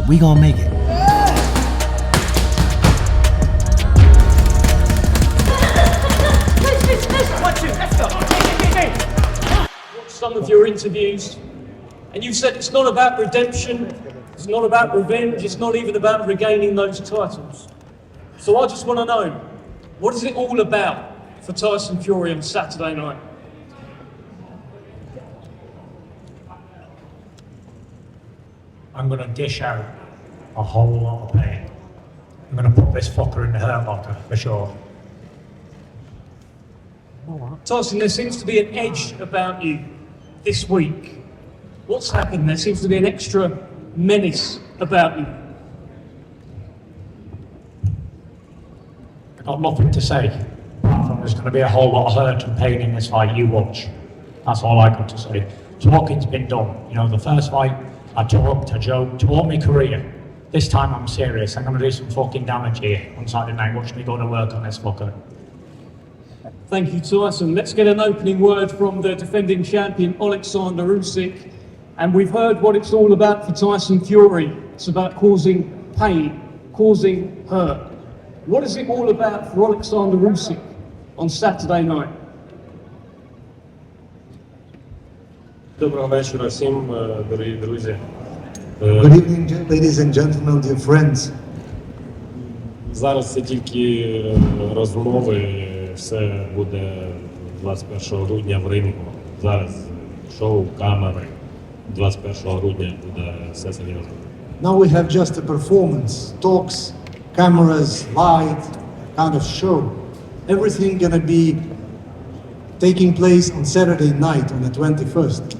We gonna make it. Watched some of your interviews, and you've said it's not about redemption, it's not about revenge, it's not even about regaining those titles. So I just want to know, what is it all about for Tyson Fury on Saturday night? I'm going to dish out a whole lot of pain. I'm going to put this fucker in the hurt locker, for sure. Tyson, there seems to be an edge about you this week. What's happened? There seems to be an extra menace about you. I've got nothing to say. Apart from there's going to be a whole lot of hurt and pain in this fight, you watch. That's all I got to say. Talking's been done. You know, the first fight, I talked, I joked, to all my career. This time I'm serious. I'm going to do some fucking damage here on Saturday night. Watch me go to work on this fucker. Thank you, Tyson. Let's get an opening word from the defending champion, Oleksandr Usyk. And we've heard what it's all about for Tyson Fury. It's about causing pain, causing hurt. What is it all about for Oleksandr Usyk on Saturday night? Доброго вечора всім, дорогі друзі. Good evening, ladies and gentlemen, dear friends. Зараз це тільки розмови, все буде 21 грудня в Римі. Зараз шоу, камери. 21 грудня буде все серйозно. Now we have just a performance, talks, cameras, light, kind of show. Everything gonna be taking place on Saturday night on the 21st.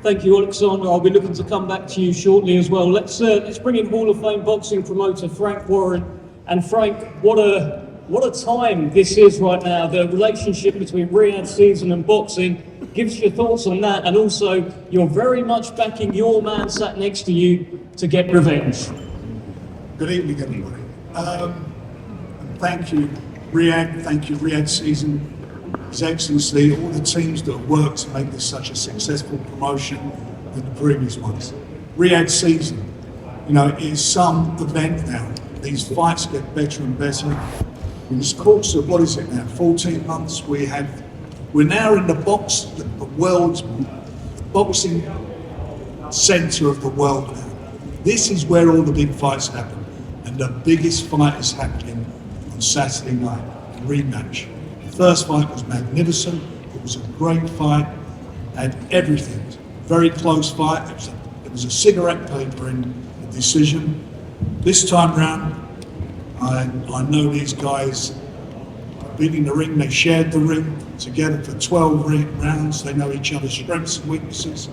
Thank you, Oleksandr. I'll be looking to come back to you shortly as well. Let's bring in Hall of Fame boxing promoter Frank Warren. And Frank, what a time this is right now. The relationship between Riyadh season and boxing. Give us your thoughts on that, and also you're very much backing your man sat next to you to get revenge. Good evening, everybody. And thank you, Riyadh. Thank you, Riyadh season. His Excellency, all the teams that have worked to make this such a successful promotion than the previous ones. Riyadh season, you know, is some event now. These fights get better and better. In this course of, what is it now, 14 months, we're now in the world's boxing centre of the world now. This is where all the big fights happen. And the biggest fight is happening on Saturday night, a rematch. The first fight was magnificent. It was a great fight, had everything. Very close fight. It was a cigarette paper in the decision. This time round, I know these guys have been in the ring. They shared the ring together for 12 rounds. They know each other's strengths and weaknesses,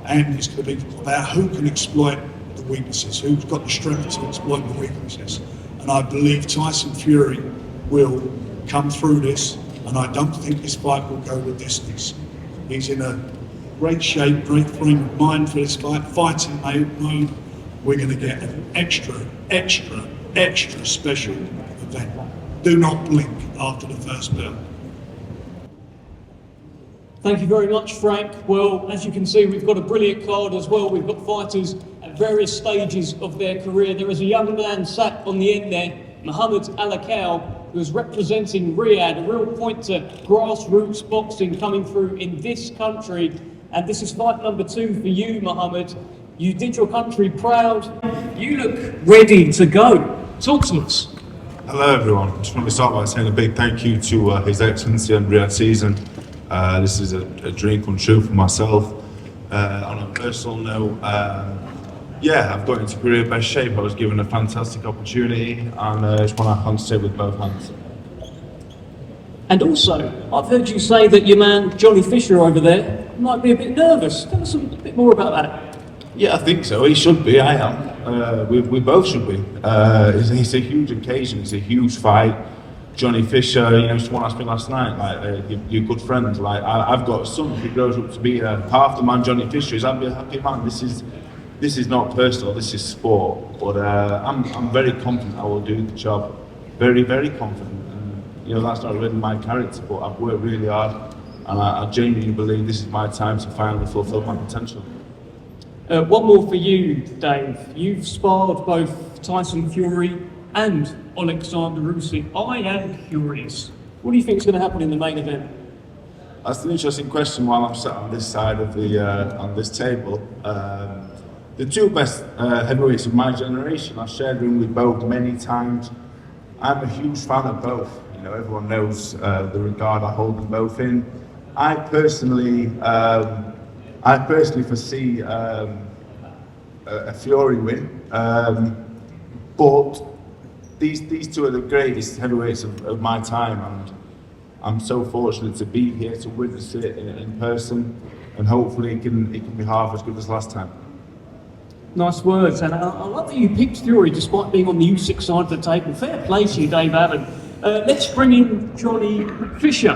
and it's going to be about who can exploit the weaknesses, who's got the strength to exploit the weaknesses. And I believe Tyson Fury will come through this, and I don't think this fight will go the distance. He's in a great shape, great frame of mind for this fight, fighting mode. We're going to get an extra special event. Do not blink after the first bell. Thank you very much, Frank. Well, as you can see, we've got a brilliant card as well. We've got fighters at various stages of their career. There is a young man sat on the end there, Mohammed Alakal, who is representing Riyadh, a real point to grassroots boxing coming through in this country. And this is fight number 2 for you, Mohammed. You did your country proud. You look ready to go. Talk to us. Hello everyone. I just want to start by saying a big thank you to His Excellency and Riyadh season. This is a dream come true for myself. On a personal note, I've got into career best shape. I was given a fantastic opportunity, and I just want to answer it with both hands. And also, I've heard you say that your man Johnny Fisher over there might be a bit nervous. Tell us a bit more about that. Yeah, I think so. He should be. I am. We both should be. It's a huge occasion. It's a huge fight. Johnny Fisher, you know, someone asked me last night, like, you're good friends. Like, I've got a son who grows up to be half the man Johnny Fisher is. I'd be a happy man. This is not personal. This is sport. But I'm very confident I will do the job. Very, very confident. And, you know, that's not really my character, but I've worked really hard, and I genuinely believe this is my time to finally fulfil my potential. One more for you, Dave. You've sparred both Tyson Fury and Oleksandr Usyk. I am curious. What do you think is going to happen in the main event? That's an interesting question while I'm sat on this side of the on this table. The two best heavyweights of my generation, I've shared room with both many times. I'm a huge fan of both. You know, everyone knows the regard I hold them both in. I personally foresee a Fury win, but these two are the greatest heavyweights of my time, and I'm so fortunate to be here to witness it in person, and hopefully it can be half as good as last time. Nice words, and I love that you picked Fury despite being on the Usyk side of the table. Fair play to you, Dave Allen. Let's bring in Johnny Fisher.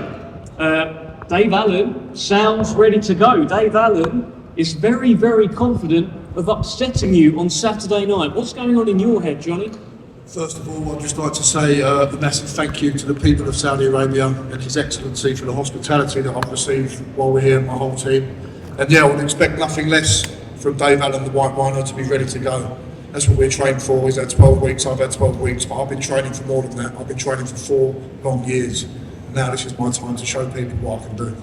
Dave Allen sounds ready to go. Dave Allen is very, very confident of upsetting you on Saturday night. What's going on in your head, Johnny? First of all, I'd just like to say a massive thank you to the people of Saudi Arabia and His Excellency for the hospitality that I've received while we're here, my whole team. And yeah, I would expect nothing less from Dave Allen, the White Rhino, to be ready to go. That's what we're trained for. He's had 12 weeks, I've had 12 weeks, but I've been training for more than that. I've been training for 4 long years. And now this is my time to show people what I can do.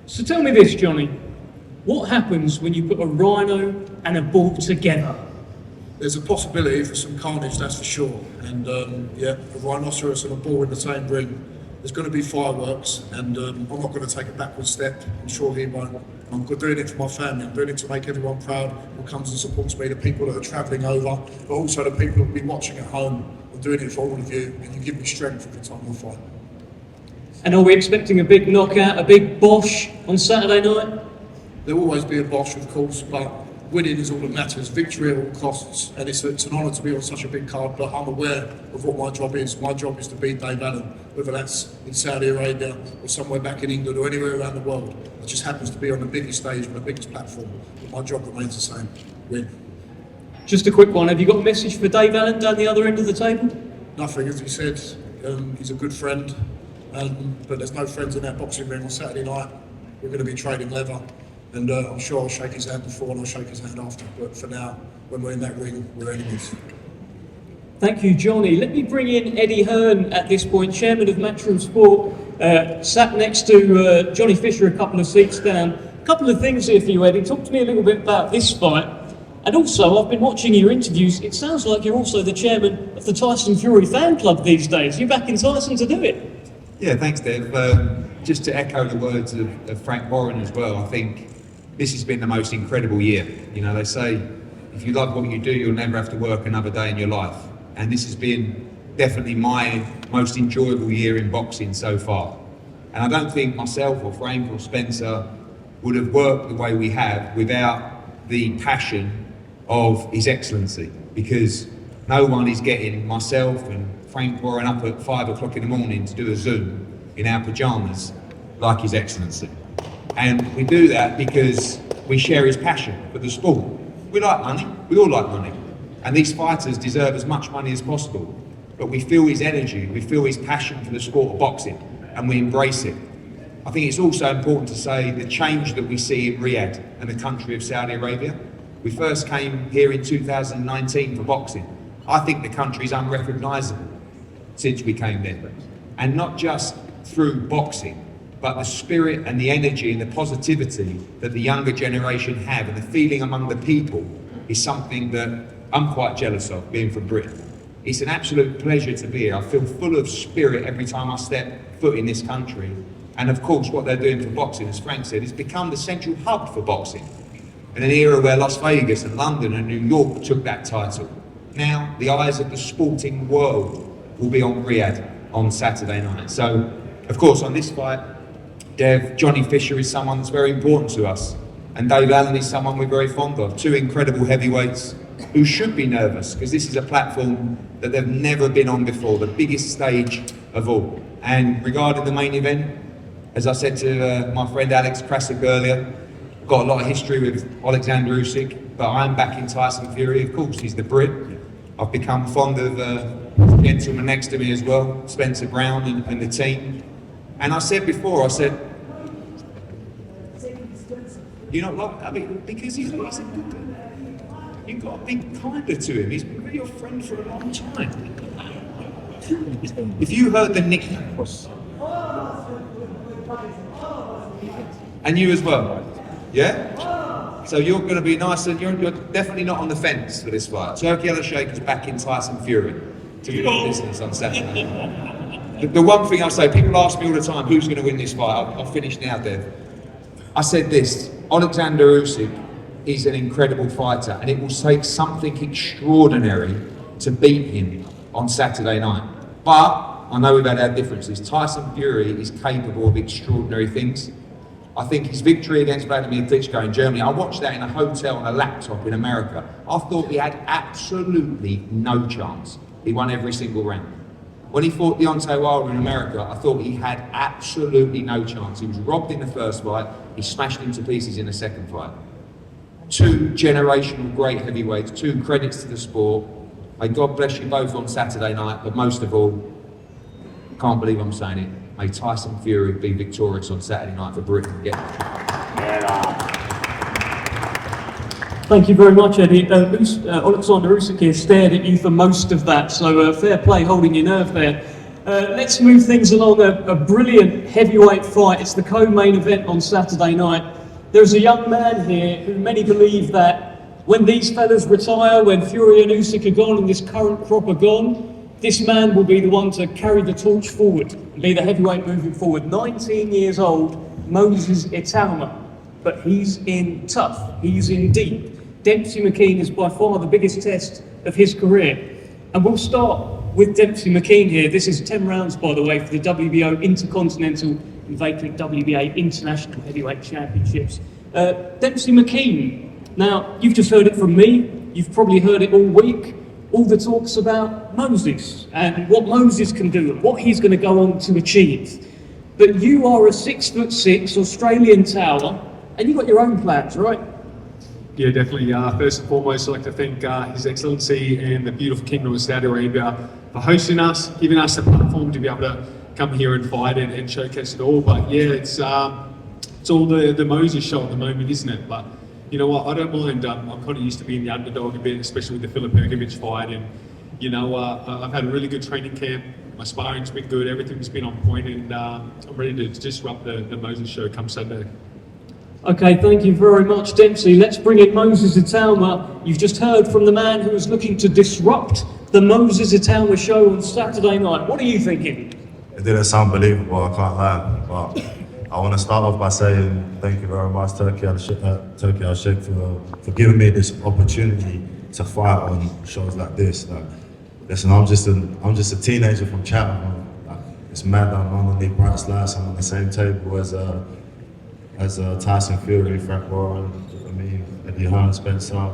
So tell me this, Johnny. What happens when you put a rhino and a bull together? There's a possibility for some carnage, that's for sure. And yeah, a rhinoceros and a bull in the same ring. There's going to be fireworks, and I'm not going to take a backward step. I'm sure he won't. I'm doing it for my family. I'm doing it to make everyone proud who comes and supports me, the people that are travelling over, but also the people who will be watching at home. I'm doing it for all of you, and you give me strength every time I fight. And are we expecting a big knockout, a big bosh on Saturday night? There'll always be a bosh, of course, but winning is all that matters. Victory at all costs, and it's an honour to be on such a big card, but I'm aware of what my job is. My job is to beat Dave Allen, whether that's in Saudi Arabia or somewhere back in England or anywhere around the world. It just happens to be on the biggest stage, on the biggest platform, but my job remains the same, win. Just a quick one, have you got a message for Dave Allen down the other end of the table? Nothing, as he said, he's a good friend, but there's no friends in that boxing ring on Saturday night. We're going to be trading leather. And I'm sure I'll shake his hand before and I'll shake his hand after. But for now, when we're in that ring, we're enemies. Thank you, Johnny. Let me bring in Eddie Hearn at this point, chairman of Matchroom Sport, sat next to Johnny Fisher a couple of seats down. A couple of things here for you, Eddie. Talk to me a little bit about this fight. And also, I've been watching your interviews. It sounds like you're also the chairman of the Tyson Fury fan club these days. You're back in Tyson to do it. Yeah, thanks, Dev. Just to echo the words of Frank Warren as well, I think this has been the most incredible year. You know, they say, if you love what you do, you'll never have to work another day in your life. And this has been definitely my most enjoyable year in boxing so far. And I don't think myself or Frank or Spencer would have worked the way we have without the passion of His Excellency, because no one is getting myself and Frank Warren up at 5 o'clock in the morning to do a Zoom in our pajamas like His Excellency. And we do that because we share his passion for the sport. We like money, we all like money. And these fighters deserve as much money as possible. But we feel his energy, we feel his passion for the sport of boxing, and we embrace it. I think it's also important to say the change that we see in Riyadh and the country of Saudi Arabia. We first came here in 2019 for boxing. I think the country is unrecognisable since we came there. And not just through boxing, but the spirit and the energy and the positivity that the younger generation have and the feeling among the people is something that I'm quite jealous of, being from Britain. It's an absolute pleasure to be here. I feel full of spirit every time I step foot in this country. And of course, what they're doing for boxing, as Frank said, it's become the central hub for boxing. In an era where Las Vegas and London and New York took that title, now the eyes of the sporting world will be on Riyadh on Saturday night. So, of course, on this fight, Dev, Johnny Fisher is someone that's very important to us. And Dave Allen is someone we're very fond of. Two incredible heavyweights who should be nervous, because this is a platform that they've never been on before, the biggest stage of all. And regarding the main event, as I said to my friend Alex Krasik earlier, I've got a lot of history with Oleksandr Usyk, but I'm back in Tyson Fury. Of course, he's the Brit. I've become fond of the gentleman next to me as well, Spencer Brown and the team. And I said before, You know, like, I mean, because he's a good guy. You've got to be kinder to him. He's been your friend for a long time. If you heard the nickname, and you as well, yeah? So you're going to be nice, and you're definitely not on the fence for this fight. Turkey Usyk is backing Tyson Fury to win the business on Saturday. The one thing I'll say, people ask me all the time, who's going to win this fight? I'll finish now, Dev. I said this, Oleksandr Usyk is an incredible fighter, and it will take something extraordinary to beat him on Saturday night. But I know we've had our differences. Tyson Fury is capable of extraordinary things. I think his victory against Vladimir Klitschko in Germany, I watched that in a hotel on a laptop in America. I thought he had absolutely no chance. He won every single round. When he fought Deontay Wilder in America, I thought he had absolutely no chance. He was robbed in the first fight, he smashed him to pieces in the second fight. Two generational great heavyweights, two credits to the sport. May God bless you both on Saturday night, but most of all, can't believe I'm saying it, may Tyson Fury be victorious on Saturday night for Britain. Thank you very much, Eddie. Oleksandr Usyk here stared at you for most of that, so fair play holding your nerve there. Let's move things along. A brilliant heavyweight fight. It's the co-main event on Saturday night. There's a young man here who many believe that when these fellas retire, when Fury and Usyk are gone and this current crop are gone, this man will be the one to carry the torch forward and be the heavyweight moving forward. 19 years old, Moses Itauma, but he's in tough, he's in deep. Dempsey McKean is by far the biggest test of his career. And we'll start with Dempsey McKean here. This is 10 rounds, by the way, for the WBO Intercontinental and vacant WBA International Heavyweight Championships. Dempsey McKean, now you've just heard it from me, you've probably heard it all week, all the talks about Moses and what Moses can do and what he's going to go on to achieve. But you are a 6'6" Australian tower and you've got your own plans, right? Yeah, definitely. First and foremost, I'd like to thank His Excellency and the beautiful Kingdom of Saudi Arabia for hosting us, giving us the platform to be able to come here and fight and showcase it all. But yeah, it's all the Moses show at the moment, isn't it? But you know what, I don't mind. I'm kind of used to being the underdog a bit, especially with the Filip Ergovic fight. And you know, I've had a really good training camp. My sparring's been good, everything's been on point, and I'm ready to disrupt the Moses show come Sunday. Okay, thank you very much, Dempsey. Let's bring in Moses Itauma. You've just heard from the man who is looking to disrupt the Moses Itauma show on Saturday night. What are you thinking? It didn't sound believable, I can't lie. But I want to start off by saying thank you very much, Turkey Usyk, for giving me this opportunity to fight on shows like this. Like, listen, I'm just a teenager from Chatham. Like, it's mad that I'm on the bright slice. I'm on the same table as Tyson Fury, Frank Warren, Eddie Hearn, Spencer,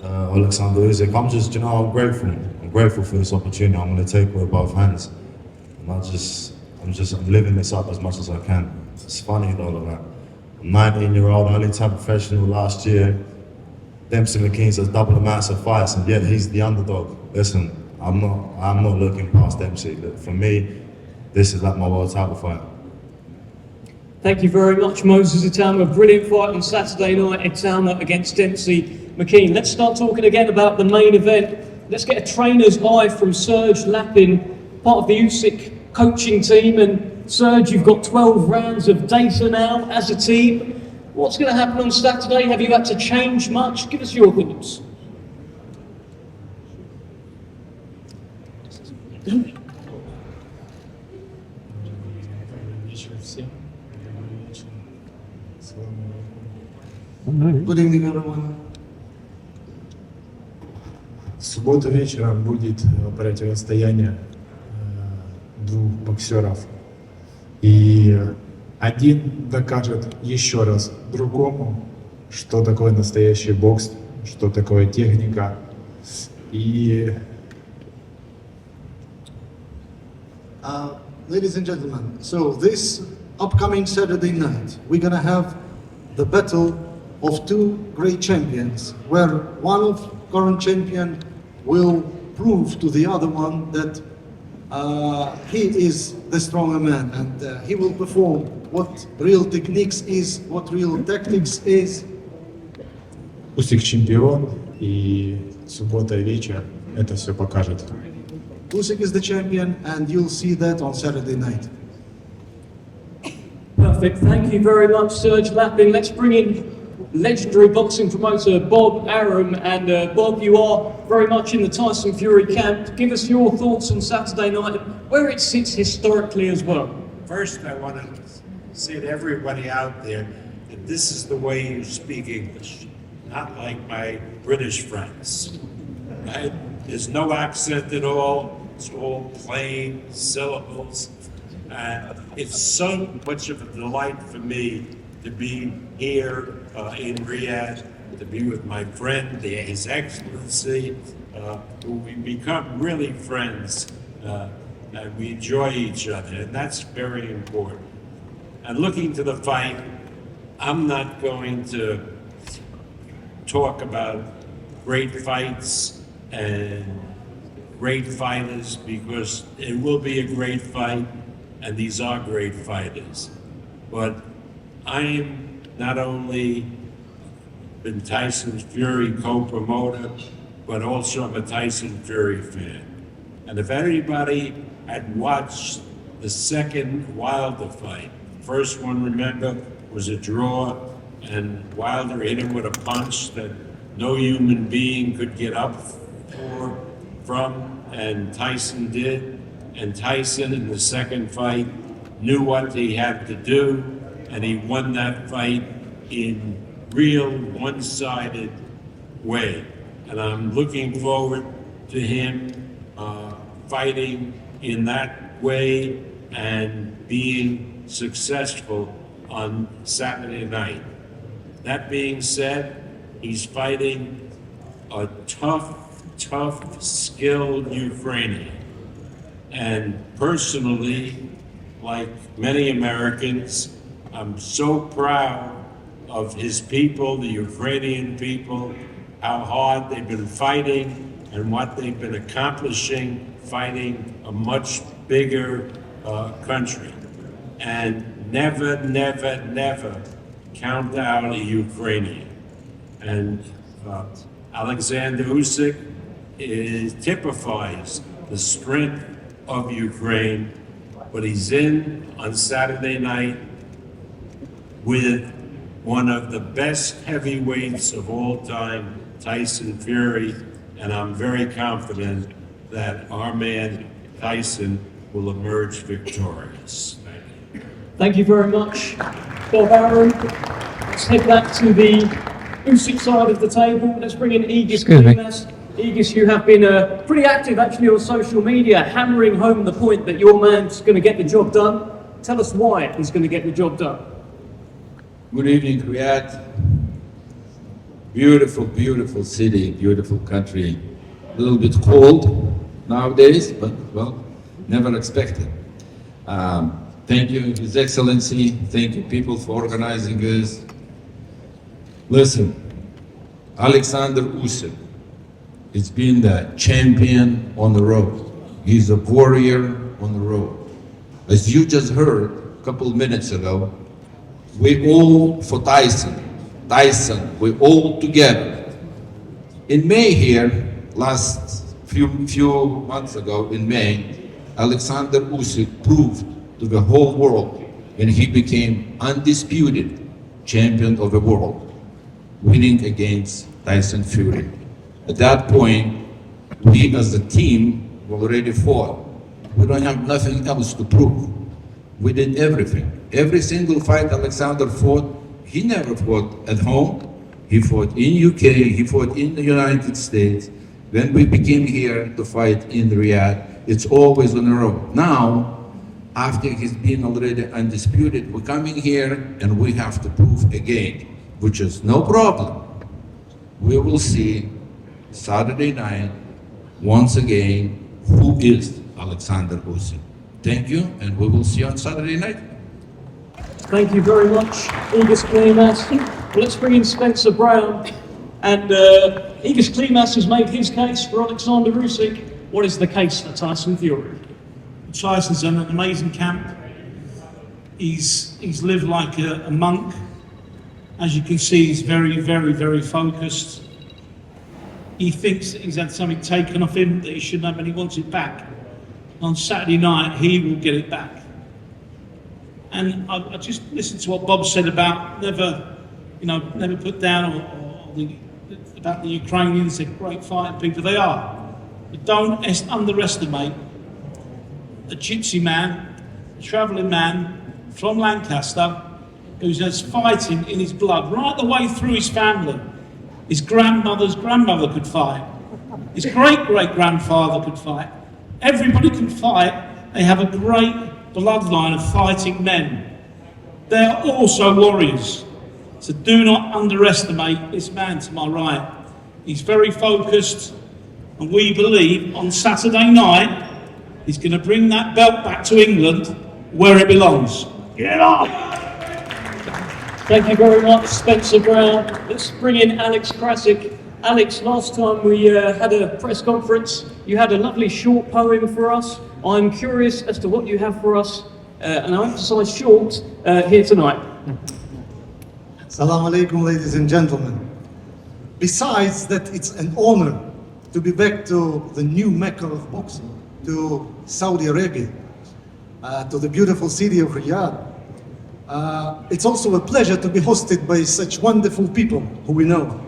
Oleksandr Usyk. I'm grateful. I'm grateful for this opportunity. I'm going to take it with both hands. And I'm living this up as much as I can. It's funny though, like, I'm 19-year-old, I only turned professional last year. Dempsey McKean has double the amounts of fights, and yet he's the underdog. Listen, I'm not looking past Dempsey. For me, this is like my world title fight. Thank you very much, Moses Itauma. Brilliant fight on Saturday night, Itauma against Dempsey McKean. Let's start talking again about the main event. Let's get a trainer's eye from Serge Lapin, part of the Usyk coaching team. And Serge, you've got 12 rounds of data now as a team. What's going to happen on Saturday? Have you had to change much? Give us your thoughts. Good evening, everyone. В субботу вечером будет противостояние двух боксеров. И один докажет еще раз другому, что такое настоящий бокс, что такое техника. И Ladies and gentlemen, so this upcoming Saturday night, we're gonna have the battle of two great champions, where one of current champion will prove to the other one that he is the stronger man, and he will perform what real techniques is, what real tactics is. Усик чемпион, и суббота и вечер это все покажет. Usyk is the champion, and you'll see that on Saturday night. Perfect. Thank you very much, Serge Lappin. Let's bring in legendary boxing promoter Bob Arum. And Bob, you are very much in the Tyson Fury camp. Give us your thoughts on Saturday night, where it sits historically as well. First, I want to say to everybody out there that this is the way you speak English, not like my British friends. Right? There's no accent at all. It's all plain syllables. And it's so much of a delight for me to be here in Riyadh, to be with my friend, His Excellency, who we become really friends, and we enjoy each other, and that's very important. And looking to the fight, I'm not going to talk about great fights and great fighters, because it will be a great fight, and these are great fighters. But I'm not only been Tyson Fury co-promoter, but also I'm a Tyson Fury fan. And if anybody had watched the second Wilder fight, first one, remember, was a draw, and Wilder hit him with a punch that no human being could get up from, and Tyson did. And Tyson, in the second fight, knew what he had to do, and he won that fight in real one-sided way. And I'm looking forward to him fighting in that way and being successful on Saturday night. That being said, he's fighting a tough, skilled Ukrainian. And personally, like many Americans, I'm so proud of his people, the Ukrainian people, how hard they've been fighting and what they've been accomplishing fighting a much bigger country. And never count out a Ukrainian. And Oleksandr Usyk typifies the strength of Ukraine, but he's in on Saturday night with one of the best heavyweights of all time, Tyson Fury, and I'm very confident that our man Tyson will emerge victorious. Thank you very much, Bob Arum. Let's head back to the Usyk side of the table. Let's bring in Aegis Klimas. Aegis, you have been pretty active actually on social media, hammering home the point that your man's going to get the job done. Tell us why he's going to get the job done. Good evening, Riyadh. Beautiful city, beautiful country. A little bit cold nowadays, but well, never expected. Thank you, His Excellency. Thank you, people, for organizing this. Listen, Oleksandr Usyk has been the champion on the road. He's a warrior on the road. As you just heard a couple of minutes ago, we all for Tyson, we all together. In May here, last few months ago in May, Oleksandr Usyk proved to the whole world when he became undisputed champion of the world, winning against Tyson Fury. At that point, we as a team already fought. We don't have nothing else to prove. We did everything. Every single fight Oleksandr fought, he never fought at home. He fought in UK, he fought in the United States. When we became here to fight in Riyadh, it's always on the road. Now, after he's been already undisputed, we're coming here and we have to prove again, which is no problem. We will see Saturday night, once again, who is Oleksandr Usyk. Thank you, and we will see you on Saturday night. Thank you very much, Aegis Klimas. Well, let's bring in Spencer Brown. And Aegis Klimas has made his case for Oleksandr Usyk. What is the case for Tyson Fury? Tyson's done an amazing camp. He's lived like a monk. As you can see, he's very, very, very focused. He thinks that he's had something taken off him that he shouldn't have, and he wants it back. On Saturday night, he will get it back. And I just listened to what Bob said about never put down, about the Ukrainians. They're great fighting people. They are. But don't underestimate a gypsy man, a travelling man from Lancaster, who has fighting in his blood, right the way through his family. His grandmother's grandmother could fight. His great-great-grandfather could fight. Everybody can fight. They have a great bloodline of fighting men. They are also warriors. So do not underestimate this man to my right. He's very focused, and we believe on Saturday night he's going to bring that belt back to England where it belongs. Get up! Thank you very much, Spencer Brown. Let's bring in Alex Krasik. Alex, last time we had a press conference, you had a lovely short poem for us. I'm curious as to what you have for us, and I emphasise short, here tonight. Assalamu alaikum, ladies and gentlemen. Besides that, it's an honor to be back to the new Mecca of boxing, to Saudi Arabia, to the beautiful city of Riyadh. It's also a pleasure to be hosted by such wonderful people who we know.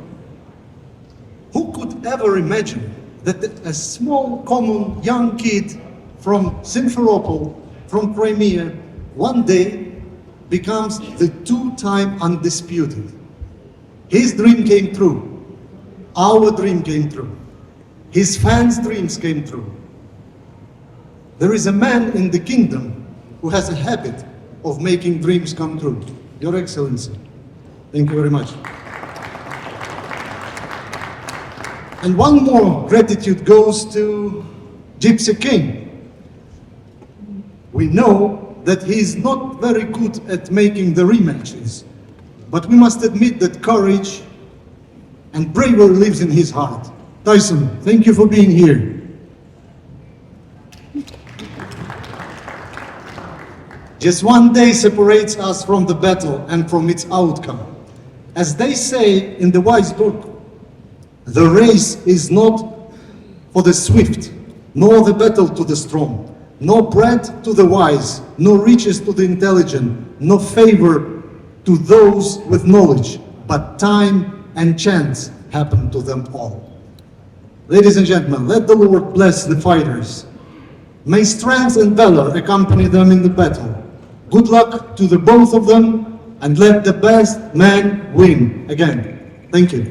Who could ever imagine that a small, common, young kid from Simferopol, from Crimea, one day becomes the two-time undisputed? His dream came true. Our dream came true. His fans' dreams came true. There is a man in the kingdom who has a habit of making dreams come true. Your Excellency, thank you very much. And one more gratitude goes to Gypsy King. We know that he is not very good at making the rematches, but we must admit that courage and bravery lives in his heart. Tyson, thank you for being here. Just one day separates us from the battle and from its outcome. As they say in the wise book, the race is not for the swift, nor the battle to the strong, nor bread to the wise, nor riches to the intelligent, nor favor to those with knowledge, but time and chance happen to them all. Ladies and gentlemen, let the Lord bless the fighters. May strength and valor accompany them in the battle. Good luck to the both of them, and let the best man win again. Thank you.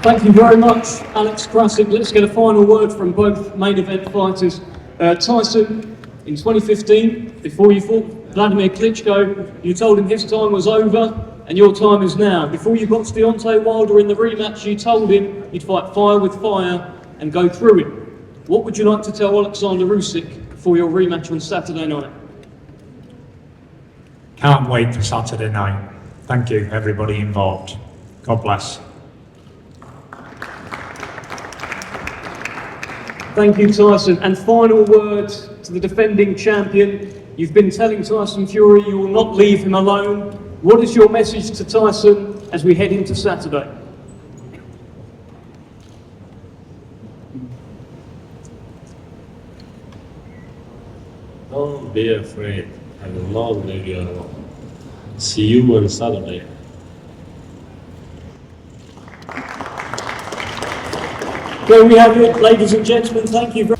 Thank you very much, Alex Krasik. Let's get a final word from both main event fighters. Tyson, in 2015, before you fought Vladimir Klitschko, you told him his time was over and your time is now. Before you got Deontay Wilder in the rematch, you told him you'd fight fire with fire and go through it. What would you like to tell Oleksandr Usyk for your rematch on Saturday night? Can't wait for Saturday night. Thank you, everybody involved. God bless. Thank you, Tyson. And final word to the defending champion. You've been telling Tyson Fury you will not leave him alone. What is your message to Tyson as we head into Saturday? Don't be afraid. I will not leave you alone. See you on Saturday. There we have it, ladies and gentlemen. Thank you very much.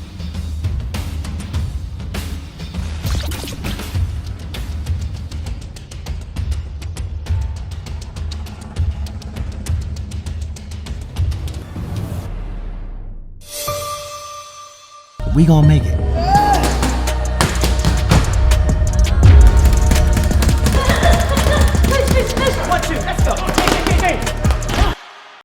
We gonna make it.